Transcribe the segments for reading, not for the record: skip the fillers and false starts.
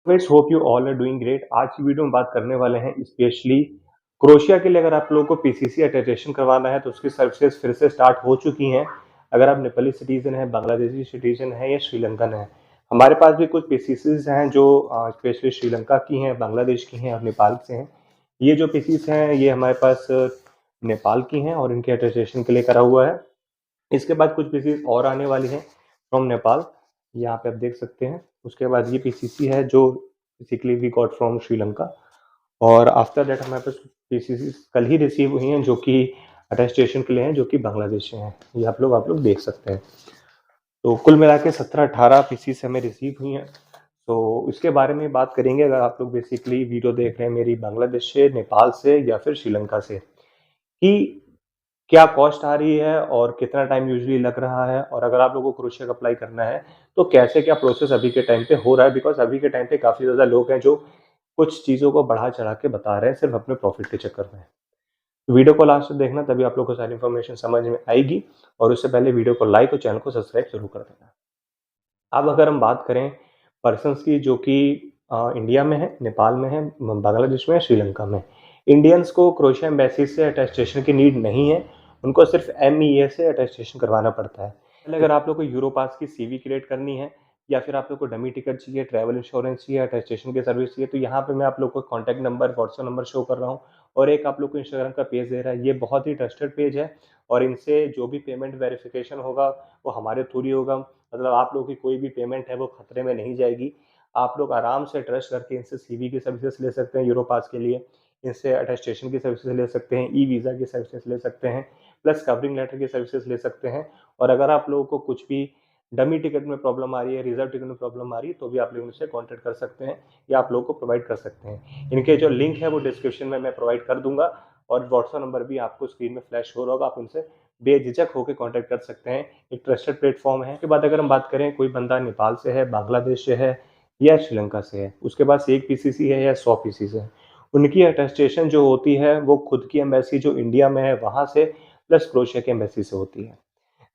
Friends hope you all are doing great. आज की video में बात करने वाले हैं स्पेशली क्रोशिया के लिए। अगर आप लोगों को पीसीसी अटेस्टेशन करवाना है तो उसकी सर्विसेज फिर से स्टार्ट हो चुकी हैं। अगर आप नेपाली सिटीजन हैं, बांग्लादेशी सिटीजन हैं या श्रीलंकन हैं, हमारे पास भी कुछ पीसीसीज हैं जो स्पेशली श्रीलंका की हैं, बांग्लादेश की हैं और नेपाल से हैं। ये जो पीसीस हैं ये हमारे पास नेपाल की हैं और इनके अटेस्टेशन के लिए करा हुआ है। इसके बाद कुछ पीसीस और आने वाली हैं फ्रॉम नेपाल, यहाँ पे आप देख सकते हैं। उसके बाद ये पीसीसी है जो basically we got from Sri Lanka, और आफ्टर दैट हमारे पास पीसीसी कल ही रिसीव हुई हैं जो कि अटेस्टेशन के लिए हैं, जो कि बांग्लादेश से हैं। ये आप लोग देख सकते हैं। तो कुल मिला के 17-18 पीसीस हमें रिसीव हुई हैं। तो इसके बारे में बात करेंगे। अगर आप लोग बेसिकली वीडियो देख रहे हैं मेरी बांग्लादेश से, नेपाल से या फिर श्रीलंका से, कि क्या कॉस्ट आ रही है और कितना टाइम यूजुअली लग रहा है, और अगर आप लोगों को क्रोशिया का अप्लाई करना है तो कैसे क्या प्रोसेस अभी के टाइम पे हो रहा है। बिकॉज अभी के टाइम पे काफ़ी ज़्यादा लोग हैं जो कुछ चीज़ों को बढ़ा चढ़ा के बता रहे हैं सिर्फ अपने प्रॉफिट के चक्कर में। तो वीडियो को लास्ट तक देखना, तभी आप लोग को सारी इन्फॉर्मेशन समझ में आएगी। और उससे पहले वीडियो को लाइक और चैनल को सब्सक्राइब जरूर कर देना। अब अगर हम बात करें पर्सन्स की जो कि इंडिया में है, नेपाल में है, बांग्लादेश में है, श्रीलंका में, इंडियंस को क्रोशिया एम्बेसी से अटेस्टेशन की नीड नहीं है। उनको सिर्फ MEA से अटेस्टेशन करवाना पड़ता है। पहले अगर आप लोग को यूरोपास की CV क्रिएट करनी है या फिर आप लोग को डमी टिकट चाहिए, ट्रैवल इंश्योरेंस चाहिए, अटेस्टेशन की सर्विस चाहिए, तो यहाँ पे मैं आप लोग को contact number, WhatsApp number show कर रहा हूँ और एक आप लोग को इंस्टाग्राम का पेज दे रहा है। ये बहुत ही ट्रस्टेड पेज है और इनसे जो भी पेमेंट वेरिफिकेशन होगा वो हमारे थ्रू ही होगा। मतलब आप लोगों की कोई भी पेमेंट है वो खतरे में नहीं जाएगी। आप लोग आराम से ट्रस्ट करके इनसे CV की सर्विसेज ले सकते हैं यूरोपास के लिए, इनसे अटेस्टेशन की सर्विसेज ले सकते हैं, वीज़ा की सर्विसेज ले सकते हैं, प्लस कवरिंग लेटर की सर्विसेज ले सकते हैं। और अगर आप लोगों को कुछ भी डमी टिकट में प्रॉब्लम आ रही है, रिजर्व टिकट में प्रॉब्लम आ रही है, तो भी आप लोग इनसे कॉन्टैक्ट कर सकते हैं या आप लोगों को प्रोवाइड कर सकते हैं। इनके जो लिंक है वो डिस्क्रिप्शन में मैं प्रोवाइड कर दूंगा और व्हाट्सअप नंबर भी आपको स्क्रीन में फ्लैश हो रहा होगा। आप उनसे बेझिझक होकर कॉन्टैक्ट कर सकते हैं। एक ट्रस्टेड प्लेटफॉर्म है। उसके बाद अगर हम बात करें, कोई बंदा नेपाल से है, बांग्लादेश से है या श्रीलंका से है, उसके पास एक पीसीसी है या 100 पीसीसी है, उनकी अटेस्टेशन जो होती है वो खुद की एम्बेसी जो इंडिया में है वहां से प्लस क्रोशिया की एम्बेसी से होती है।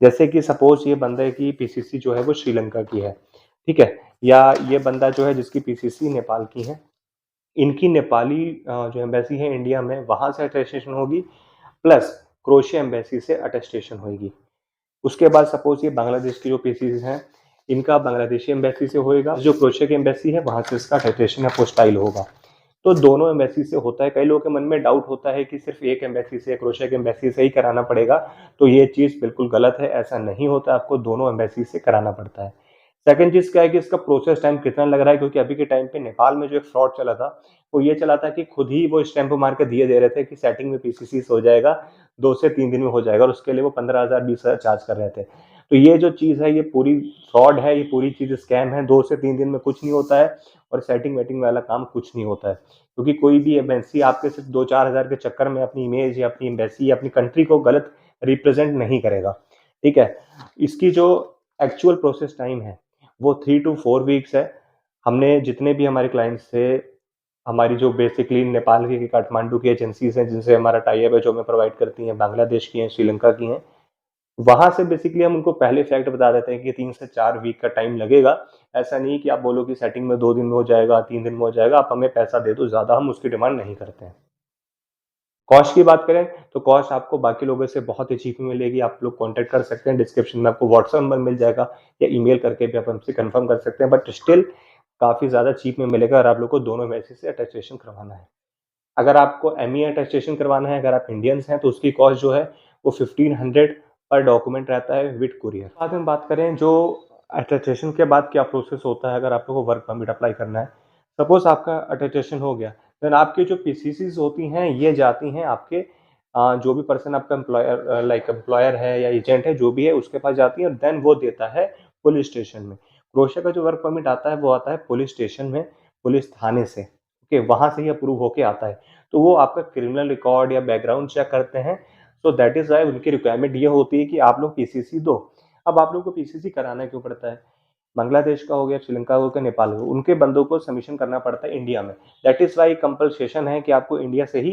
जैसे कि सपोज ये बंदे की पीसीसी जो है वो श्रीलंका की है, ठीक है, या ये बंदा जो है जिसकी पीसीसी नेपाल की है, इनकी नेपाली जो एम्बेसी है इंडिया में वहां से अटेस्टेशन होगी, प्लस क्रोशिया एम्बेसी से अटेस्टेशन होगी। उसके बाद सपोज ये बांग्लादेश की जो पीसीसी हैं, इनका बांग्लादेशी एम्बेसी से होएगा, जो क्रोशिया की एम्बेसी है वहां से इसका अटेस्टेशन अपोस्टाइल होगा। तो दोनों एम्बेसी से होता है। कई लोगों के मन में डाउट होता है कि सिर्फ एक एम्बेसी से, क्रोशिया की एम्बेसी से ही कराना पड़ेगा, तो ये चीज़ बिल्कुल गलत है। ऐसा नहीं होता, आपको दोनों एम्बेसी से कराना पड़ता है। सेकंड चीज़ क्या है कि इसका प्रोसेस टाइम कितना लग रहा है, क्योंकि अभी के टाइम पे नेपाल में जो एक फ्रॉड चला था वो ये चला था कि खुद ही वो स्टैंप मार के दिए दे रहे थे कि सेटिंग में पीसीसी हो जाएगा, 2 से 3 दिन में हो जाएगा, और उसके लिए वो 15,000 20,000 चार्ज कर रहे थे। तो ये जो चीज़ है ये पूरी फ्रॉड है, ये पूरी चीज़ स्कैम है। 2 से 3 दिन में कुछ नहीं होता है और सेटिंग वेटिंग वाला काम कुछ नहीं होता है, क्योंकि कोई भी एम्बेसी आपके सिर्फ 2-4 हज़ार के चक्कर में अपनी इमेज या अपनी एम्बेसी या अपनी कंट्री को गलत रिप्रेजेंट नहीं करेगा। ठीक है, इसकी जो एक्चुअल प्रोसेस टाइम है वो 3 to 4 वीक्स है। हमने जितने भी हमारे क्लाइंट्स से, हमारी जो बेसिकली नेपाल की, काठमांडू की एजेंसीज हैं जिनसे हमारा टाई अप है, जो हमें प्रोवाइड करती हैं, बांग्लादेश की हैं, श्रीलंका की हैं, वहां से बेसिकली हम उनको पहले फैक्ट बता देते हैं कि 3 से 4 वीक का टाइम लगेगा। ऐसा नहीं कि आप बोलो कि सेटिंग में 2 दिन में हो जाएगा, 3 दिन में हो जाएगा, आप हमें पैसा दे दो, ज्यादा हम उसकी डिमांड नहीं करते हैं। कॉस्ट की बात करें तो कॉस्ट आपको बाकी लोगों से बहुत ही चीप में मिलेगी। आप लोग कांटेक्ट कर सकते हैं, डिस्क्रिप्शन में आपको व्हाट्सएप नंबर मिल जाएगा या ईमेल करके भी आप हमसे कंफर्म कर सकते हैं, बट स्टिल काफी ज्यादा चीप में मिलेगा और आप लोग को दोनों मैसेज से अटेस्टेशन करवाना है। अगर आपको MEA अटेस्टेशन करवाना है, अगर आप इंडियंस हैं, तो उसकी कॉस्ट जो है वो 1500 पर डॉक्यूमेंट रहता है विद कुरियर। बाद में बात करें जो अटेस्टेशन के बाद क्या प्रोसेस होता है, अगर आप लोग को वर्क परमिट अप्लाई करना है, सपोज आपका अटेस्टेशन हो गया, देन आपकी जो पीसीसीज होती हैं ये जाती हैं आपके जो भी पर्सन आपका एम्प्लॉयर, लाइक एम्प्लॉयर है या एजेंट है, जो भी है उसके पास जाती है, और देन वो देता है पुलिस स्टेशन में। क्रोशिया का जो वर्क परमिट आता है वो आता है पुलिस स्टेशन में, पुलिस थाने से। ओके, वहां से ही अप्रूव होके आता है। तो वो आपका क्रिमिनल रिकॉर्ड या बैकग्राउंड चेक करते हैं। सो दैट इज वाई उनकी रिक्वायरमेंट ये होती है कि आप लोग पीसीसी दो। अब आप लोग को पीसीसी कराना क्यों पड़ता है? बांग्लादेश का हो गया, श्रीलंका हो गया, नेपाल हो, उनके बंदों को सबमिशन करना पड़ता है इंडिया में। दैट इज वाई कंपल्सेशन है कि आपको इंडिया से ही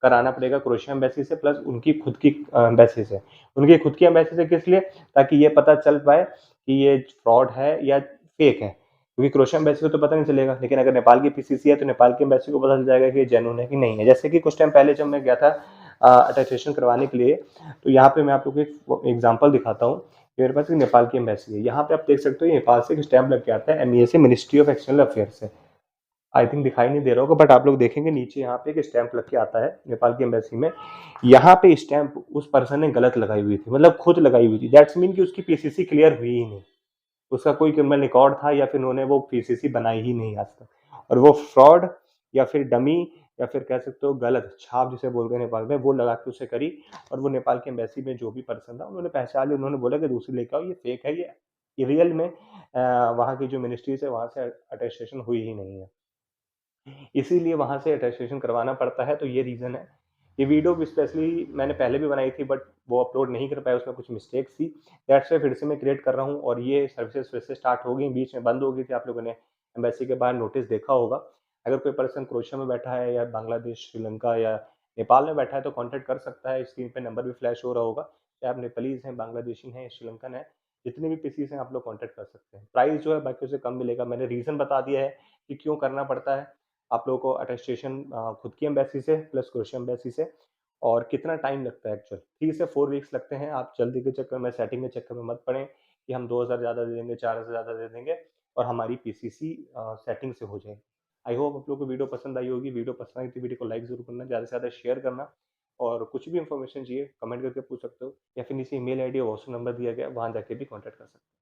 कराना पड़ेगा, क्रोशिया एम्बेसी से, प्लस उनकी खुद की एम्बेसी से। उनकी खुद की एम्बेसी से किस लिए? ताकि ये पता चल पाए कि ये फ्रॉड है या फेक है। क्योंकि क्रोएशिया एम्बेसी को तो पता नहीं चलेगा, लेकिन अगर नेपाल की पीसीसी है तो नेपाल की एम्बेसी को पता चल जाएगा कि ये जेन्युइन है कि नहीं है। जैसे कि कुछ टाइम पहले जब मैं गया था अटेस्टेशन करवाने के लिए, तो यहाँ पे मैं आप लोग को एक एग्जाम्पल दिखाता हूँ। मेरे पास एक नेपाल की एम्बेसी है, यहाँ पे आप देख सकते हो नेपाल से एक स्टैम्प लग के आता है, MEA से, मिनिस्ट्री ऑफ एक्सटर्नल अफेयर से। आई थिंक दिखाई नहीं दे रहा होगा, बट आप लोग देखेंगे नीचे यहाँ पे एक स्टैंप लग के आता है नेपाल की एम्बेसी में। यहाँ पे स्टैंप उस पर्सन ने गलत लगाई हुई थी, मतलब खुद लगाई हुई थी। दैट्स मीन कि उसकी पीसीसी क्लियर हुई ही नहीं, उसका कोई क्रिमिनल रिकॉर्ड था या फिर उन्होंने वो पीसीसी बनाई ही नहीं आज तक, और वो फ्रॉड या फिर डमी या फिर कह सकते हो गलत छाप जिसे बोलते हैं नेपाल में, वो लगा के उसे करी। और वो नेपाल की एम्बेसी में जो भी पर्सन था उन्होंने पहचान लिया, उन्होंने बोला कि दूसरी लेके आओ, ये फेक है, ये रियल में वहाँ की जो मिनिस्ट्री से वहाँ से अटेस्टेशन हुई ही नहीं है, इसीलिए वहाँ से अटेस्टेशन करवाना पड़ता है। तो ये रीज़न है। ये वीडियो भी स्पेशली मैंने पहले भी बनाई थी, बट वो अपलोड नहीं कर पाया, उसमें कुछ मिस्टेक्स थी। दैट्स व्हाई फिर से मैं क्रिएट कर रहा हूँ, और ये सर्विसेज फिर से स्टार्ट हो गई, बीच में बंद हो गई थी। आप लोगों ने एम्बेसी के बाहर नोटिस देखा होगा। अगर कोई पर्सन क्रोएशिया में बैठा है या बांग्लादेश, श्रीलंका या नेपाल में बैठा है तो कॉन्टैक्ट कर सकता है। स्क्रीन पे नंबर भी फ्लैश हो रहा होगा, चाहे आप नेपालीज हैं, बांग्लादेशी हैं, श्रीलंकन है, जितने भी पीसीस हैं आप लोग कॉन्टैक्ट कर सकते हैं। प्राइस जो है बाकियों से कम मिलेगा। मैंने रीज़न बता दिया है कि क्यों करना पड़ता है आप लोगों को अटेस्टेशन, खुद की एम्बेसी से प्लस क्रोएशिया एम्बेसी से, और कितना टाइम लगता है। एक्चुअल 3 से 4 वीक्स लगते हैं। आप जल्दी के चक्कर में, सेटिंग के चक्कर में मत पड़ें कि हम 2000 ज़्यादा दे देंगे, 4000 ज़्यादा दे देंगे और हमारी पीसीसी सेटिंग से हो जाए। आई होप आप लोगों को वीडियो पसंद आई होगी। वीडियो पसंद आई तो वीडियो को लाइक जरूर करना, ज़्यादा से ज़्यादा शेयर करना, और कुछ भी इन्फॉर्मेशन चाहिए कमेंट करके पूछ सकते हो, या फिर नीचे ईमेल आईडी और व्हाट्सएप नंबर दिया गया, वहाँ जाके भी कॉन्टैक्ट कर सकते हो।